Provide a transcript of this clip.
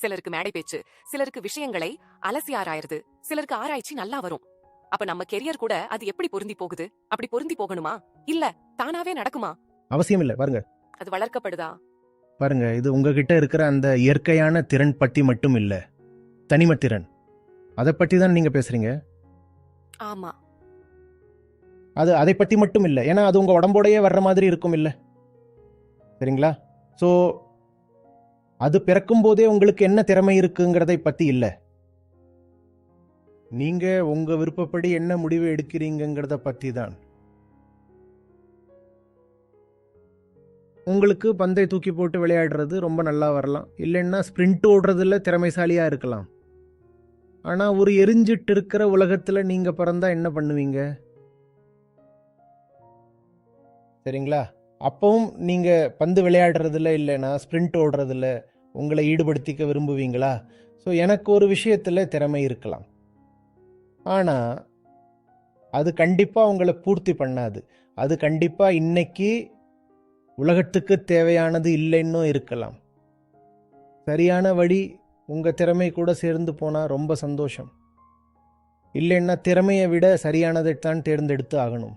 சிலருக்கு மேடை பேச்சு, சிலருக்கு விஷயங்களை அலசி ஆராயிருது, சிலருக்கு ஆராய்ச்சி நல்லா வரும். அப்ப நம்ம கெரியர் கூட அது எப்படி பொருந்தி போகுது? அப்படி பொருந்தி போகணுமா? இல்ல தானாவே நடக்குமா? அவசியம் இல்லை. பாருங்க அது வளர்க்கப்படுதா? பாருங்க, இது உங்ககிட்ட இருக்கிற அந்த இயற்கையான திறன் பற்றி மட்டும் இல்ல, தனிம திறன், அதை பற்றி தான் நீங்க பேசுறீங்க. ஆமா, அது அதை பற்றி மட்டும் இல்லை, ஏன்னா அது உங்க உடம்போடையே வர்ற மாதிரி இருக்கும் இல்ல, சரிங்களா? ஸோ அது பிறக்கும் போதே உங்களுக்கு என்ன திறமை இருக்குங்கிறதை பத்தி இல்ல, நீங்க உங்க விருப்பப்படி என்ன முடிவு எடுக்கிறீங்கிறத பத்தி தான். உங்களுக்கு பந்தை தூக்கி போட்டு விளையாடுறது ரொம்ப நல்லா வரலாம், இல்லைன்னா ஸ்பிரிண்ட் ஓடுறதுல திறமைசாலியா இருக்கலாம். ஆனா ஒரு எரிஞ்சிட்டு இருக்கிற உலகத்துல நீங்க பிறந்தா என்ன பண்ணுவீங்க? சரிங்களா? அப்பவும் நீங்க பந்து விளையாடுறதுல இல்லைன்னா ஸ்பிரிண்ட் ஓடுறதுல உங்களை ஈடுபடுத்திக்க விரும்புவீங்களா? ஸோ எனக்கு ஒரு விஷயத்துல திறமை இருக்கலாம், ஆனா அது கண்டிப்பா உங்களை பூர்த்தி பண்ணாது. அது கண்டிப்பா இன்னைக்கு உலகத்துக்கு தேவையானது இல்லைன்னும் இருக்கலாம். சரியான வழி உங்க திறமை கூட சேர்ந்து போனா ரொம்ப சந்தோஷம். இல்லைன்னா திறமையை விட சரியானதைத்தான் தேர்ந்தெடுத்து ஆகணும்.